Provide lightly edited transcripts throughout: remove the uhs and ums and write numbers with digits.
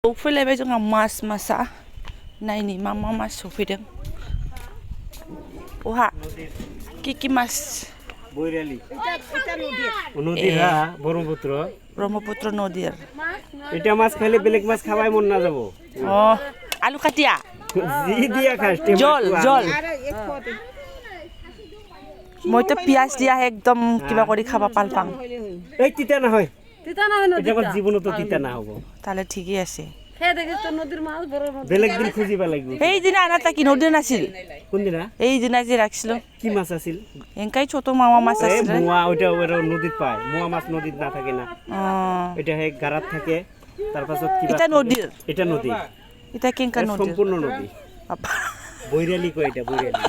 फैलायबाय जोंहा मासा नायनि मा मास सफैदों अहा कि मास বৈরালি নদী হ্যাঁ ব্রহ্মপুত্র নদীর এটা মাছ খাইলে বেলেগ মাছ খাওয়াই মন না যাব আলু কাটিয়া জি দিয়া খাস জল মই তো পিয়াজ দিয়া একদম কিবা কৰি খাবা পাল পাং এই তিতা না হয় এটা জীবন তো তিতা না হবো তাহলে ঠিকই আছে বেলেগ দিন খুঁজিবা লাগবে এই দিন আনাটা কি নদী নাছিল কোন দিন এই দিন যে রাখছিল কি মাছ আছিল এঙ্কাই ছোট মামা মাছ আছিল মোয়া ওটা নদীত পায় মোয়া মাছ নদীত না থাকে না এটা হে গারাত থাকে তার পাছত কি এটা নদীর এটা কেঙ্কা নদী সম্পূর্ণ নদী বৈরালি কই এটা বৈরালি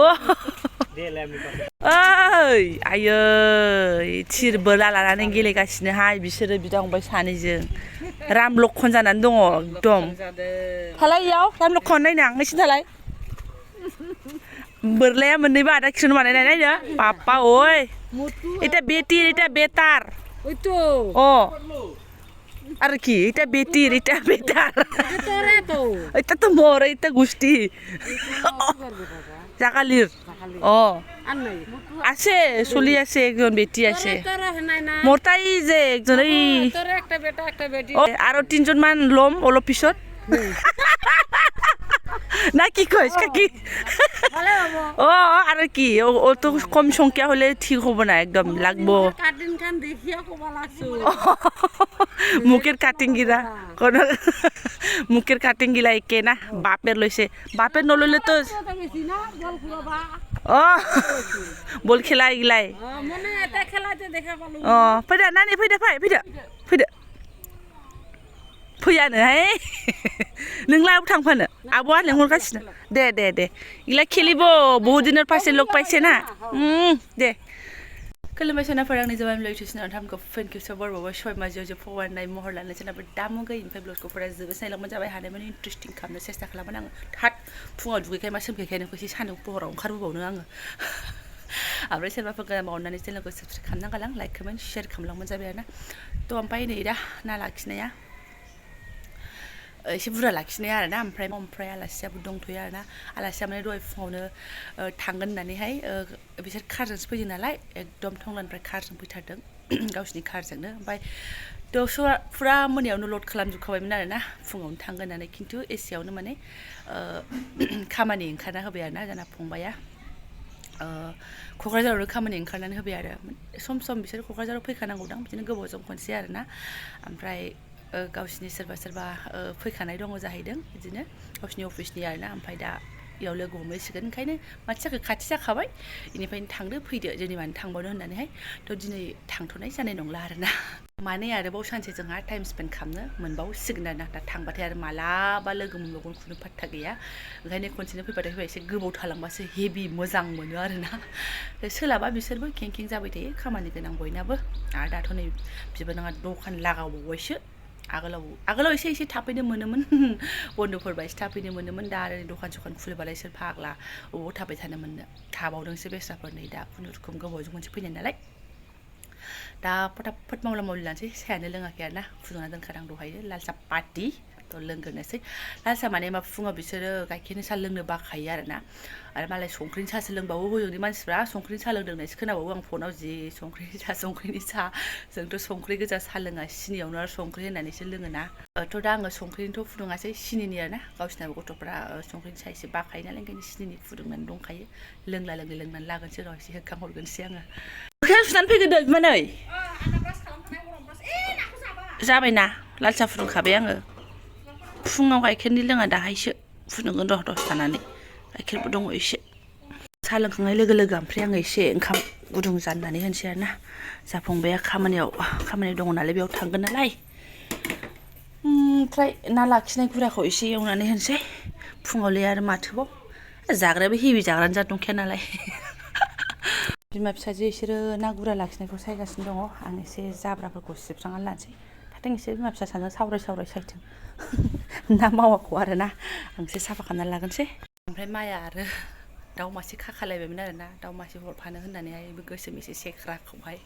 ও ओइ आयै थिर बोला लानानै गेलेगासिनोहाय बिसोरो बिदा फंबाय सानैजों राम लखन जानानै दङ एकदम थालाय इयाव राम लखन नायनो आं एसे थालाय बोरलाया मोननैबो आदा किसुन माने नायनो पापा ओइ এটা বেটির এটা বেতার ওই তো ও আর কি এটা বেটির এটা বেতার এটা তো মোর এটা গুষ্টি জাকালির আছে চলি আছে একজন বেটি আছে মোর তাই যে একজন এই আৰু তিনজন মান লম অলপ পিছত না কি কইছ কাকি ও আর কি ও তো কম সংখ্যা হলে ঠিক হবে না একদম লাগবো কাটিং খান দেখিয়া কোবা লাগছো মুখের কাটিং গিরা কোন মুখের কাটিং গিলা একে না বাপের লইছে বাপের নলইলে তো ও বল খেলা ইগলাই মনে এটা খেলাতে দেখা পালো ও ফৈদা নানি ফৈদা ফৈদা फैयानोहाय नोंलाय अबाव थांफानो आब'आ लेंहरगासिनो दे इला खेलिबो बहुत दिनर पासे लग पाइसे ना दे खुलुमबाय सोनाफोर आंनि जबानिव्लग इउटुब थामखौ फेनखौ सबरबावबा सय माजियाव जो फवारनाय महर लानो सोनाफोर दामुगै ओमफ्राय ब्लगखौ फरा जोबो साइलांमोन जाबाय हानायमानि इन्टारेस्टिं खालामनो सेस्था खालामोन आङो थाट फुङाव दुगैखाय मा सोमखायखाय नोंखौ एसे सान्दुं पहराव ओंखारबोबावनो आङो ओमफ्राय सोरबाफोर गोदान अननानै चेनेलखौ साबस्क्राइब खालामना गालां लाइक कमेन्ट शेयार खालामलांबानो जाबाय आरोना थ' ओमफ्राय नै दा ना लाखिनाया एसे बुरजा लाखिनाय आरोना ओमफ्राय आलासियाबो दंथ'यो आरोना आलासिया माने दहाय फुङावनो थांगोन होननानैहाय बिसोर कारजोंसो फैदों नालाय एकदम टंलानिफ्राय कारजों फैथारदों गावसिनि कारजोंनो ओमफ्राय थ' फुरा मोनायावनो लड खालामजोबखाबायमोन आरोना फुङावनो थांगोन होननानै खिन्थु एसेयावनो माने खामानि ओंखारना होबाय आरोना जोंना फंबाया क'क्राझारावनो खामानि ओंखारनानै होबाय आरो सम सम बिसोर क'क्राझाराव फैखानांगौदां बिदिनो गोबावजों खनसे आरोना ओमफ्राय गावसिनि सोरबा फैखानाय दङ जाहैदों बिदिनो गावसिनि अफिसनि आरोना ओमफ्राय दा इयाव लोगो हमहैसिगोन ओंखायनो माथो जाखो खाथि जाखाबाय बेनिफ्रायनो थांदो फैदो दिनै मानो थांबावनो होननानैहाय थ' दिनै थांथ'नाय जानाय नंला आरोना माने आरोबाव सानसे जोंहा टाइम स्पेन्ड खालामनो मोनबावसिगोन आरोना दा थांबाथाय आरो मालाबा लोगो मोनबावगोन खुनु पात्ता गैया ओंखायनो खनसेनो फैबाथाय एसे गोबाव थालांबासो हेभि मोजां मोनो आरोना सोलाबा बिसोरबो खें जाबाय थायो खामानि गोनां बयनाबो आरो दाथ' नै बिबोनाङा दखान लागावबावबायसो आगोलाव एसे थाफैनो मोनोमोन बन्द'फोरबा एसे थाफैनो मोनोमोन दा आरो दखान सखान खुलिबालाय सोर फाग्ला अबाव थाबाय थानो मोननो थाबावदोंसो बेस्राफोर नै दा खुनुरुखुम गोबावजों खनसे फैनाय नालाय दा फटाफट मावला मावलि लानोसै सायानो लोङाखै आरोना फुदुंना दोनखादों दहायनो लाल साहा पार्टि थ' लोंग्रोनोसै लाल साहा माने मा फुङाव बिसोरो गाइखेरनि साहा लोंनो बाखायो आरोना आरो मालाय संख्रिनि साहासो लोंबावो हजोंनि मानसिफ्रा संख्रिनि साहा लोंदोंनायसो खोनाबावो आं फनाव जि संख्रिनि साहा जोंथ' संख्रि गोजा साहा लोङा सिनियावनो आरो संख्रि होनानैसो लोङोना थ' दा आङो संख्रिनिथ' फुदुङासै सिनिनि आरोना गावसिनाबो गथ'फ्रा संख्रिनि साहा एसे बाखायो नालाय ओंखायनो सिनिनि फुदुंनानै दंखायो लोंनानै लागोनसै र' एसे होखांहरगोनसै आङो मोखां सुनानै फैगोन बिमानै जाबायना लाल साहा फुदुंखाबाय आङो फुङाव गाइखेरनि लोङा दाहायसो फुदुंगोन र' दसे थानानै गाइखेरबो दङ एसे साहा लोंखांनाय लोगो ओमफ्राय आङो एसे ओंखाम गुदुं जाननानै होनोसै आरोना जाफंबाया खामानि दङ नालाय बेयाव थांगोन नालाय ओमफ्राय ना लाखिनाय गुराखौ एसे एवनानै होनोसै फुङावलाय आरो माथोबाव जाग्रायाबो हेभि जाग्रानि जात नंखाया नालाय बिमा फिसाजो बिसोरो ना गुरा लाखिनायखौ सायगासिनो दङ आं एसे जाब्राफोरखौ सिबस्रांनानै लानोसै थाथों एसे बिमा फिसा सानैजों सावराय सायथों ना मावाखौ आरोना आं एसे साफा खालामनानै लागोनसै ओमफ्राय माया आरो दाउ मासे खाखालायबायमोन आरोना दाउ मासे हरफानो होननानैहाय गोसोम एसे सेख्राखौहाय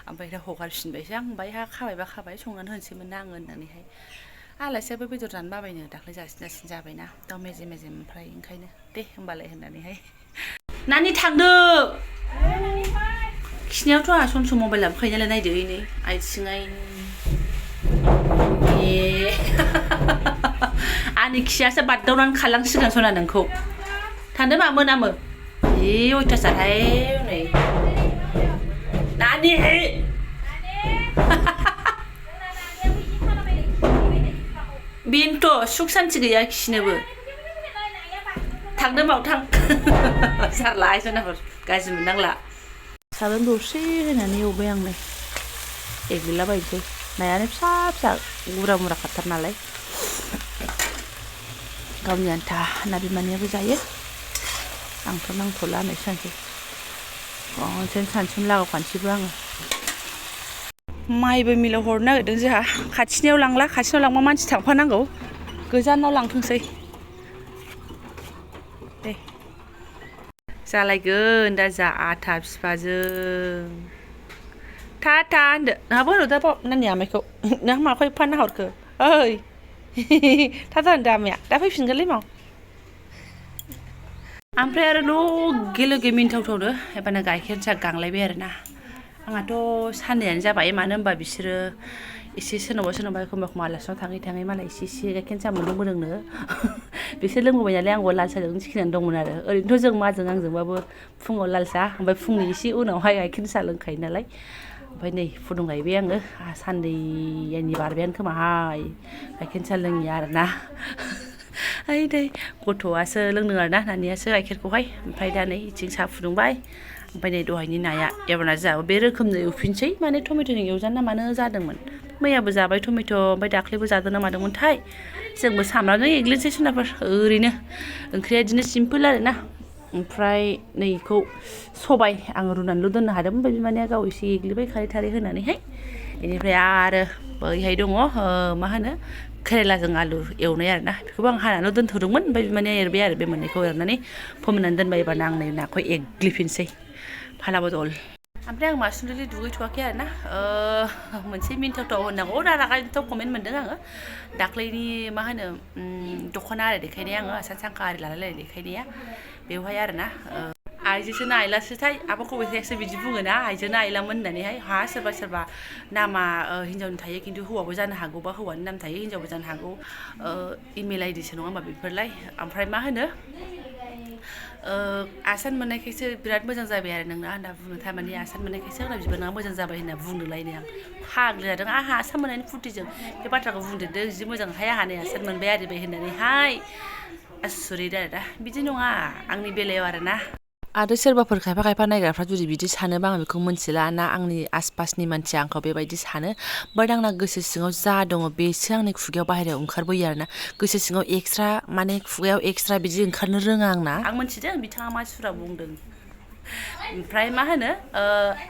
ओमफ्राय दा हगारफिनबायसो आं ओमफ्राय हा खाबायबा खाबाय संनानै होनोसैमोन ना आङो होननानैहाय आलासियाबो बेदर जानो बाबायनो दाख्लै जासिन जाबायना दाउ मेजेम ओमफ्राय ओंखायनो दे होमबालाय होननानैहाय नानि थांदो खिनायावथ' आंहा सम सम मबाइल लाबोखायो नालाय नायदो नै आथिङै आंनि खियासो बारदावनानै खारलांसिगोन सना नोंखौ थांदो मा मोनामो जि अयथासारहाय नै नानि बेनोथ' सुख सान्ति गैया खिनोबो थांदो माव थां जारला आइजनाफोर गाज्रि मोननांला साबोन दरसे होनानै एवबाय आं नै एग्लिलाबायनोसै नायानो फिसा फिसा गुरा मुरा खाथार नालाय गावनि आन्था ना बिमानियाबो जायो आंथ' नांथ'ला होननायसो जानोसै खनसेनो सानसुनि लागावखानोसैबो आङो माइबो मिलाव हरनो नागिरदों जोंहा खाथिनियाव लांला खाथिनियाव लांबा मानसि थांफानांगौ गोजानाव लांथोंसै दे जालायगोन दा जा आथा फिफाजों था होनदो नोंहाबो होनो दा नानि आमाइखौ नोंहा माखौ फानना हरखो ओइ था होनदो आमाया दा फैफिनगोनलै माव ओमफ्राय आरो लगे मिन्थावथावनो एबारनो गाइखेर साहा गांलायबाय आरोना आंहाथ' साननैयानो जाबाय मानो होनबा बिसोरो एसे सोरनावबा एखमबा आलासिनाव थाङै मालाय एसे गाइखेर साहा मोनलोंबोदोंनो बिसोर लोंबोबाय नालाय आंबो लाल साहाजों थिखिनानै दंमोन आरो ओरैनोथ' जों माजों आंजोंबाबो फुङाव लाल साहा ओमफ्राय फुंनि एसे उनावहाय गाइखेर साहा लोंखायो नालाय ओमफ्राय नै फुदुंगायबाय आङो साननैनि बारबायानो खोमाहाय गाइखेर साहा लोङिया आरोना ओइ दै गथ'आसो लोंदों आरोना नानियासो गाइखेरखौहाय ओमफ्राय दा नै इथिं साहा फुदुंबाय ओमफ्राय नै दहायनि नाया एबारना जाबो बे रोखोमनो एवफिनसै माने टमेट'जों एवजानो ना मानो जादोंमोन मैयाबो जाबाय टमेट' ओमफ्राय दाख्लैबो जादों ना मादोंमोनथाय जोंबो सामब्रामजों एग्लिनोसै सोरनाफोर ओरैनो ओंख्रिया बिदिनो सिम्पोल आरोना ओमफ्राय नै इखौ सबाय आं रुनानैल' दोननो हादोंमोन ओमफ्राय बिमानिया गाव एसे एग्लिबाय खारै होनानैहाय बेनिफ्राय आरो बैहाय दङ मा होनो केरेलाजों आलु एवनाय आरोना बेखौबो आं हानानैल' दोनथ'दोंमोन ओमफ्राय बिमानिया एरबाय आरो बे मोननैखौ एरनानै फोमोननानै दोनबाय एबारना आं नै नाखौ एग्लिफिनसै फाला बदल ओमफ्राय आं मासुन्दलि दुगैथ'वाखै आरोना मोनसे मिन्थावथाव होननांगौ दा रागाजोंथ' कमेन्ट मोनदों आङो दाख्लैनि मा होनो दख'ना आरि देखायनाया आङो आसान सांखा आरि लालायलायनाय देखायनाया बेवहाय आरोना आइजोसो ना आइलासोथाय आफाखौ बेखायसो बिदि बुङोना आइजोना आइलामोन होननानैहाय सोरबा नामा हिन्जावनि थायो खिन्थु हौवाबो जानो हागौ बा हौवानि नाम थायो हिन्जावबो जानो हागौ इमेल आइडिसो नङा होमबा बेफोरलाय ओमफ्राय मा होनो आसान मोननायखायसो बिराद मोजां जाबाय आरो नोंना होनना बुङो थारमाने आसान मोननायखायसो आंना बिबोनाङा मोजां जाबाय होनना बुंनोलायनो आं फाग्लि जादों आंहा आसान मोननायनि फुर्टिजों बे बाथ्राखौ बुंदेरदों जि मोजांहाय आंहा नै आसान मोनबाय आरिबाय होननानैहाय आसुरिद आरो दा बिदि नङा आंनि बेलायाव आरोना आरो सोरबाफोर खायफा नायग्राफ्रा जुदि बिदि सानोबा आं बेखौ मिथिला ना आंनि आसपासनि मानसिया आंखौ बेबायदि सानो बाट आंना गोसो सिङाव जा दङ बेसो आंनि खुगायाव बाहेरायाव ओंखारबोयो आरोना गोसो सिङाव एक्सट्रा माने खुगायाव एक्सट्रा बिदि ओंखारनो रोङा आंना आं मिथिदों बिथाङा मा सुरा बुंदों ओमफ्राय मा होनो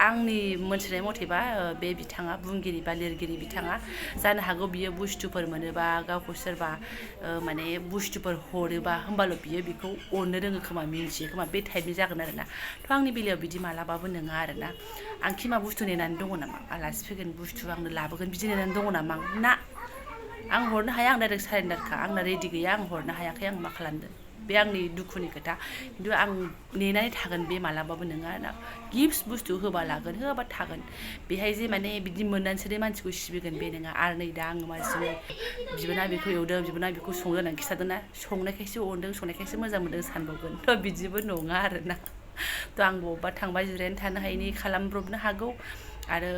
आंनि मोनथिनाय मथेबा बे बिथाङा बुंगिरि बा लिरगिरि बिथाङा जानो हागौ बियो बुस्थुफोर मोनोबा गावखौ सोरबा माने बुस्थुफोर हरोबा होमबाल' बियो बेखौ अननो रोङो खोमा मिन्थियो खोमा बे टाइपनि जागोन आरोना थ' आंनि बेलायाव बिदि मालाबाबो नङा आरोना आं खि मा बुस्थु नेनानै दङ नामा आलासि फैगोन बुस्थु आंनो लाबोगोन बिदि नेनानै दङ नामा ना आं हरनो हाया आं डाइरेक्ट सारेन्डारखा आंना रेडि गैया आं हरनो हायाखै आं मा खालामदों बे आंनि दुखुनि खोथा खिन्थु आं नेनानै थागोन बे मालाबाबो नङा आरोना गिफ्टस बुस्थु होबा लागोन होआबा थागोन बेहाय जे माने बिदि मोननानैसो दे मानसिखौ सिबिगोन बे नङा आरो नै दा आङो मानसिजों बिबोना बेखौ एवदों बिबोना बेखौ संदों होननानै खिथादोंना संनायखायसो अनदों संनायखायसो मोजां मोनदों सानबावगोन थ' बिदिबो नङा आरोना थ' आं बबावबा थांबा जिरायनानै थानो हायिनि खालामब्रबनो हागौ आरो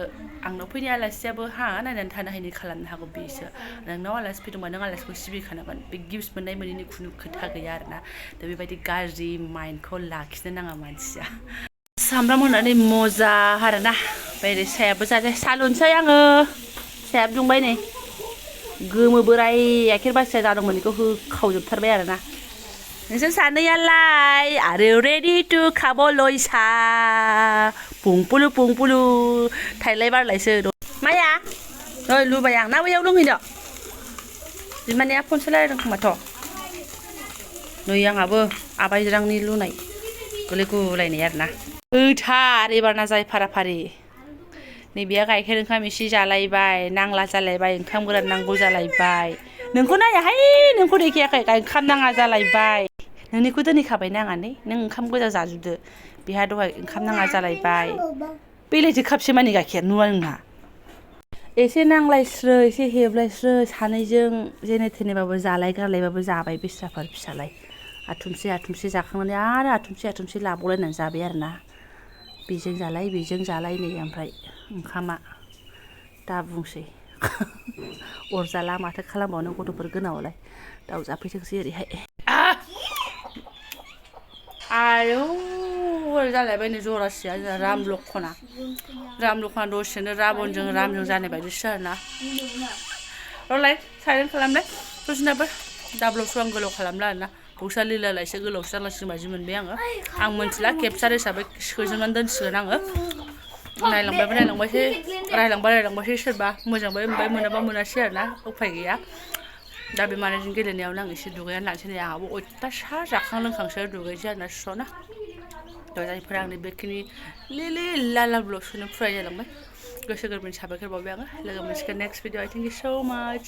आंनाव फैनाय आलासियाबो नायनानै थानो हायिनि खालामनो हागौ बेसो नोंनाव आलासि फैदोंबा नों आलासिखौ सिबिखानांगोन बे गिफ्टस मोननाय मोनैनि खुनु खोथा गैया आरोना दा बेबायदि गाज्रि माइन्दखौ लाखिनो नाङा मानसिया सामब्राम होनानै मजा आरोना ओमफ्राय सायाबो जादों साहा लोंसै आङो सायाबो दुंबाय नै गोमो बोराय गाइखेर बासिया जादोंमोन बेखौ होखावजोबथारबाय आरोना नोंसोर सानैयालाय आरो रेडि टु खाबलय सा पुंपुलु थाइलाय बारलायसो माया ओइ लुबाय आं ना बैयाव लोंहैनो बिमानिया फनसो रायलायदों खोमाथ' नै आंहाबो आबायज्रांनि लुनाय गोलै गुलायनाय आरोना गोथार एबारना जाय फाराफारि नैबेया गाइखेर ओंखाम एसे जालायबाय नांला जालायबाय ओंखाम गोरान नांगौ जालायबाय नोंखौ नायाहाय नोंखौ देखायाखै ओंखाम नाङा जालायबाय नोंनिखौ दोनहैखाबायना आङा नै नों ओंखाम गोजा जाजुबदो बेहा दहाय ओंखाम नाङा जालायबाय बेलेगसो खाबसे मानि गाइखेर नुवा नोंहा एसे नांलायस्रो एसे हेबलायस्रो सानैजों जेने थेनेबाबो जालाय गारलायबाबो जाबाय बेस्राफोर फिसालाय आथुमसे जाखांनानै आरो आथुमसे लाबावलायनानै जाबाय आरोना बेजों जालाय नै ओमफ्राय ओंखामा दा बुंसै अरजाला माथो खालामबावनो गथ'फोर गोनांआवलाय दाउ जाफैथोंसै ओरैहाय आयौ जालायबाय नै जरासेया जोंना रामब्लक खना दसेनो राबनजों रामजों जानाय बायदिसो आरोना रलाय साइलेन्ट खालामलाय दसेनाबो दाब्लावसो आं गोलाव खालामला आरोना बक्सा लिलालायसो गोलावसो जालांसिगोन बायदि मोनबाय आं मिथिला केपचार हिसाबै सोजोबनानै दोनसिगोन आङो रायलांबायसै सोरबा मोजांबा मोनबाय मोनाबा मोनासै आरोना उफाय गैया दा बे मानैजों गेलेनायावनो आं एसे दुगैनानै लानोसै नै आंहाबो अयथासार जाखां लोंखांसो दुगैसै आरोना स्र'ना जायफोरा आंनि बेखिनि लिलि लाला ब्लग्सखौनो फुराय जालांबाय गोसो गोरबोनि साबायखर बावबाय आङो लोगो मोनसिगोन नेक्स्ट भिडिअ' थेंक इउ स' माच